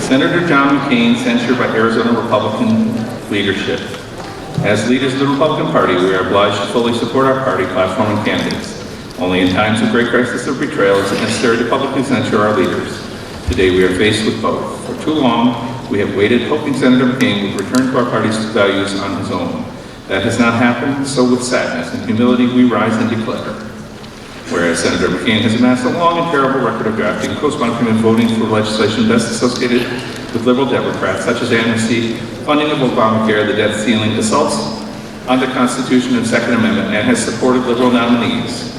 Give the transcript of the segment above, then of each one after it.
Senator John McCain censured by Arizona Republican leadership. As leaders of the Republican Party, we are obliged to fully support our party platform and candidates. Only in times of great crisis or betrayal is it necessary to publicly censure our leaders. Today we are faced with both. For too long, we have waited hoping Senator McCain would return to our party's values on his own. That has not happened, so with sadness and humility we rise and declare. Whereas Senator McCain has amassed a long and terrible record of drafting, co-sponsoring, and voting for legislation best associated with liberal Democrats, such as amnesty, funding of Obamacare, the debt ceiling, assaults on the Constitution and Second Amendment, and has supported liberal nominees.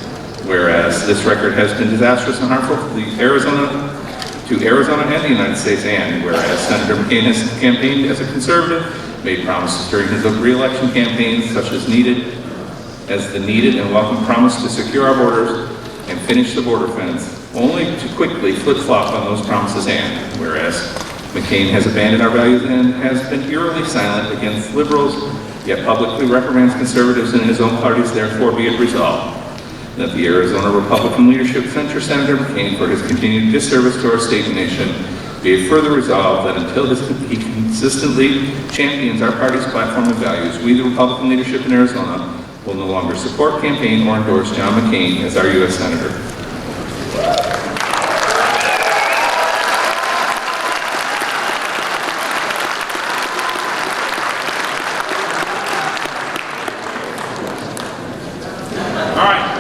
Whereas this record has been disastrous and harmful to Arizona and the United States, and whereas Senator McCain has campaigned as a conservative, made promises during his re-election campaigns, such as the needed and welcome promise to secure our borders and finish the border fence, only to quickly flip-flop on those promises, and whereas McCain has abandoned our values and has been eerily silent against liberals, yet publicly reprimands conservatives in his own parties, therefore be it resolved that the Arizona Republican leadership censure Senator McCain for his continued disservice to our state and nation. Be it further resolved that until he consistently champions our party's platform and values, we, the Republican leadership in Arizona, will no longer support, campaign, or endorse John McCain as our U.S. Senator.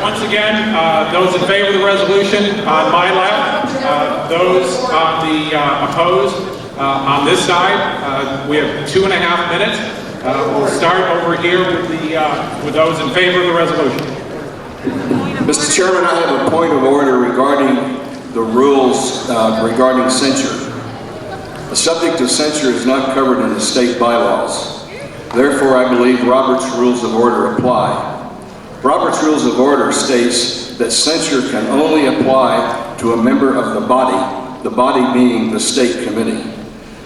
Once again, those in favor of the resolution on my left, those on the opposed on this side. We have 2.5 minutes. We'll start over here with those in favor of the resolution. Mr. Chairman, I have a point of order regarding the rules regarding censure. The subject of censure is not covered in the state bylaws. Therefore, I believe Robert's Rules of Order apply. Robert's Rules of Order states that censure can only apply to a member of the body being the state committee.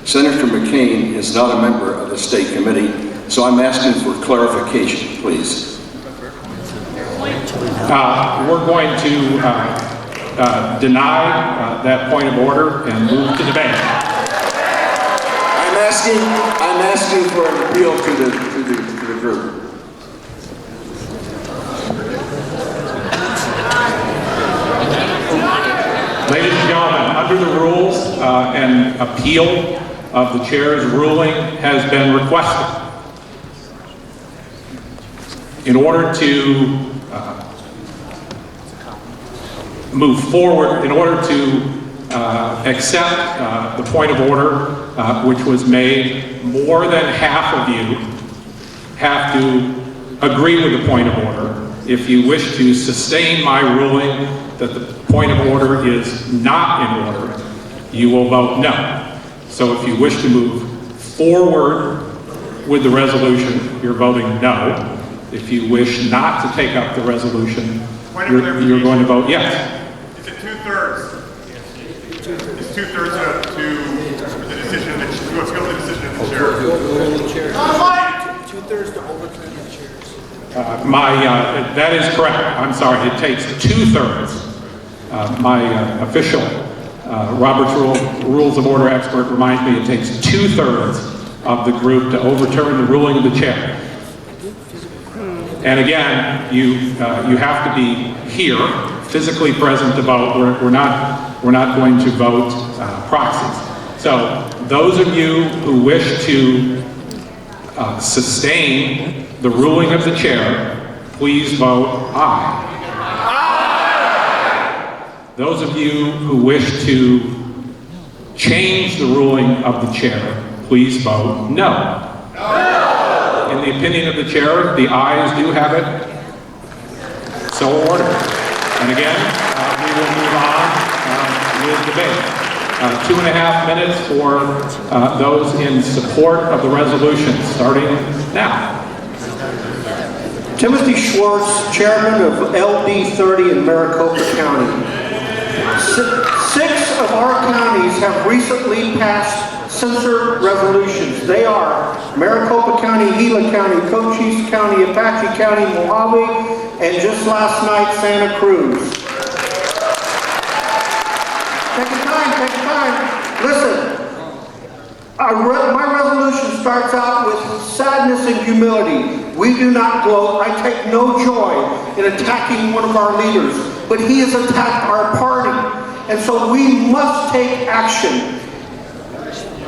Senator McCain is not a member of the state committee, so I'm asking for clarification, please. We're going to deny that point of order and move to debate. I'm asking for an appeal to the group. Ladies and gentlemen, under the rules, an appeal of the chair's ruling has been requested. In order to move forward, in order to accept the point of order which was made, more than half of you have to agree with the point of order. If you wish to sustain my ruling that the point of order is not in order, you will vote no. So if you wish to move forward with the resolution, you're voting no. If you wish not to take up the resolution, you're going to vote yes. It's a two-thirds. It's two-thirds to the decision of the chair. Two-thirds to overturn the chairs. That is correct. I'm sorry. It takes 2/3. My official Robert's Rules of Order expert reminds me it takes 2/3 of the group to overturn the ruling of the chair. And again, you have to be here, physically present to vote. We're not going to vote proxies. So those of you who wish to sustain the ruling of the chair, please vote aye. Those of you who wish to change the ruling of the chair, please vote no. In the opinion of the chair, the ayes do have it. So ordered. And again, we will move on with debate. 2.5 minutes for those in support of the resolution, starting now. Timothy Schwartz, Chairman of LD 30 in Maricopa County. 6 of our counties have recently passed censure resolutions. They are Maricopa County, Gila County, Cochise County, Apache County, Mojave, and just last night, Santa Cruz. Take your time, take your time. Listen, My resolution starts out with sadness and humility. We do not gloat. I take no joy in attacking one of our leaders, but he has attacked our party, and so we must take action.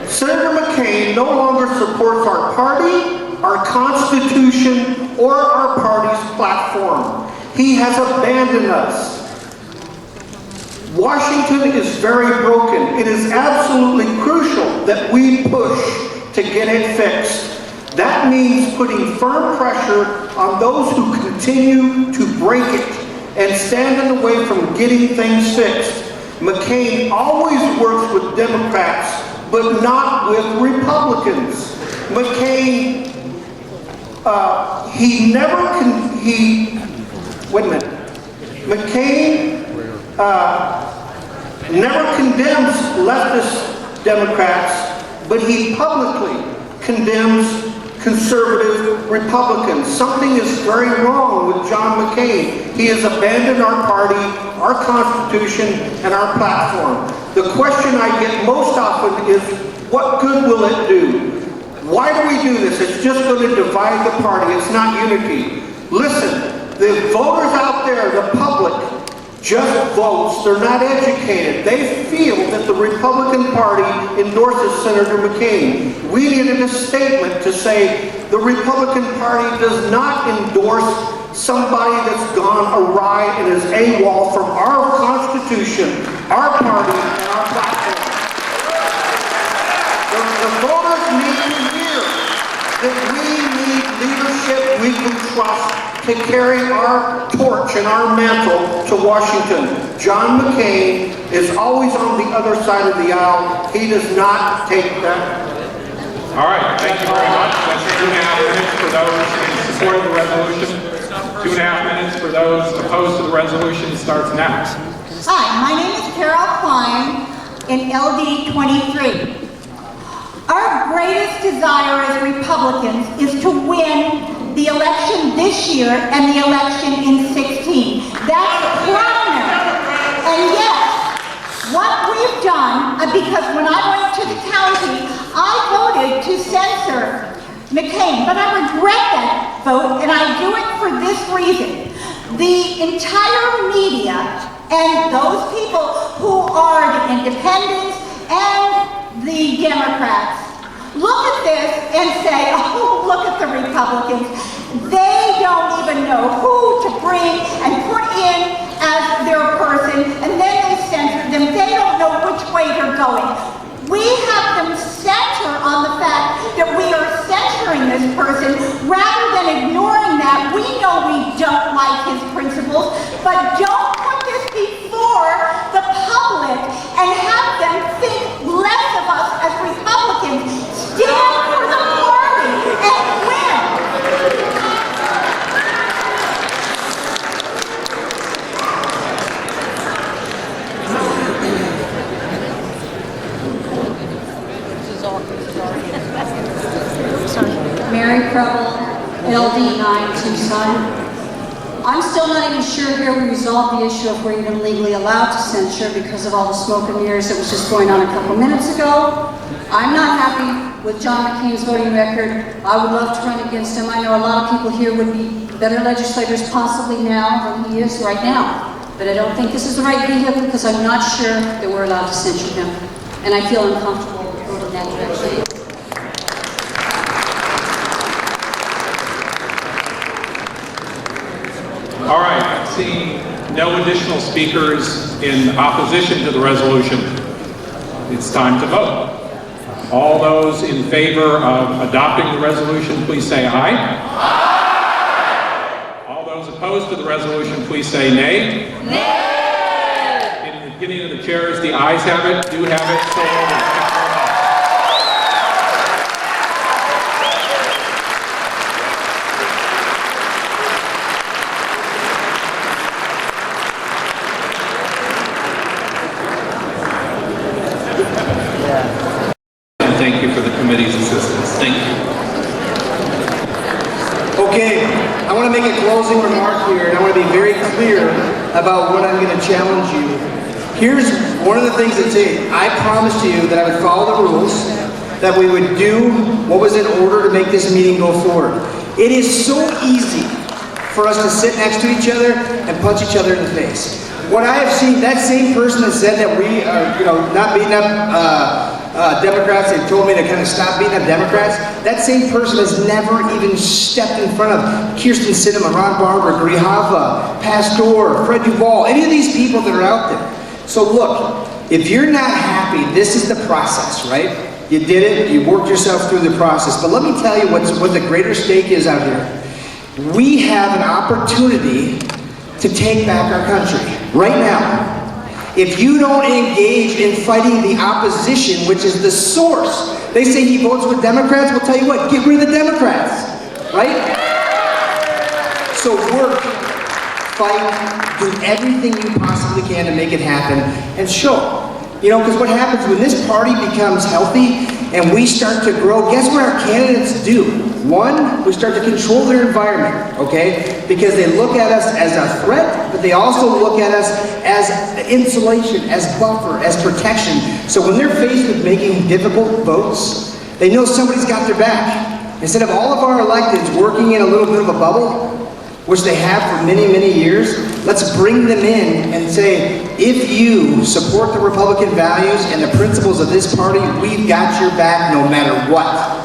Senator McCain no longer supports our party, our Constitution, or our party's platform. He has abandoned us. Washington is very broken. It is absolutely crucial that we push to get it fixed. That means putting firm pressure on those who continue to break it and stand in the way from getting things fixed. McCain always works with Democrats, but not with Republicans. McCain, McCain never condemns leftist Democrats, but he publicly condemns conservative Republicans. Something is very wrong with John McCain. He has abandoned our party, our Constitution, and our platform. The question I get most often is, what good will it do? Why do we do this? It's just going to divide the party. It's not unity. Listen, the voters out there, the public, just votes. They're not educated. They feel that the Republican Party endorses Senator McCain. We needed a statement to say the Republican Party does not endorse somebody that's gone awry and is AWOL from our Constitution, our party, and our platform. The voters need to hear that we need leadership we can trust to carry our torch and our mantle to Washington. John McCain is always on the other side of the aisle. He does not take that. All right, thank you very much. That's 2.5 minutes for those in support of the resolution. 2.5 minutes for those opposed to the resolution. Starts now. Hi, my name is Carol Klein in LD 23. Our greatest desire as Republicans is to win the election this year and the election in 16. That's primary. And yes, what we've done, because when I went to the county, I voted to censure McCain, but I regret that vote, and I do it for this reason. The entire media and those people who are the independents and the Democrats look at this and say, oh, look at the Republicans. They don't even know who to bring and put in as their person, and then they censor them. They don't know which way they're going. We have them center on the fact that we are censoring this person rather than ignoring that. We know we don't like his principles, but don't put this before the public and have them think less of us as Republicans. Stand for the party and win. Mary Preble, LD9 Tucson. I'm still not even sure here we resolved the issue if we're even legally allowed to censure because of all the smoke and mirrors that was just going on a couple minutes ago. I'm not happy with John McCain's voting record. I would love to run against him. I know a lot of people here would be better legislators possibly now than he is right now. But I don't think this is the right vehicle because I'm not sure that we're allowed to censure him. And I feel uncomfortable voting that direction. All right, seeing no additional speakers in opposition to the resolution, it's time to vote. All those in favor of adopting the resolution, please say aye. Aye. All those opposed to the resolution, please say nay. Nay. In the beginning of the chairs, the ayes have it, do have it, so ordered. Thank you for the committee's assistance. Thank you. Okay, I want to make a closing remark here, and I want to be very clear about what I'm going to challenge you. Here's one of the things that's it. I promised you that I would follow the rules, that we would do what was in order to make this meeting go forward. It is so easy for us to sit next to each other and punch each other in the face. What I have seen, that same person that said that we are, not beating up Democrats, they told me to kind of stop beating up Democrats. That same person has never even stepped in front of Kirsten Sinema, Ron Barber, Grijalva, Pastor, Fred Duvall, any of these people that are out there. So look, if you're not happy, this is the process, right? You did it, you worked yourself through the process. But let me tell you what the greater stake is out here. We have an opportunity to take back our country right now. If you don't engage in fighting the opposition, which is the source, they say he votes with Democrats, we'll tell you what, get rid of the Democrats, right? So work, fight, do everything you possibly can to make it happen, and show. Because what happens when this party becomes healthy and we start to grow, guess what our candidates do? One, we start to control their environment, okay? Because they look at us as a threat, but they also look at us as insulation, as buffer, as protection. So when they're faced with making difficult votes, they know somebody's got their back. Instead of all of our electeds working in a little bit of a bubble, which they have for many, many years, let's bring them in and say, if you support the Republican values and the principles of this party, we've got your back no matter what.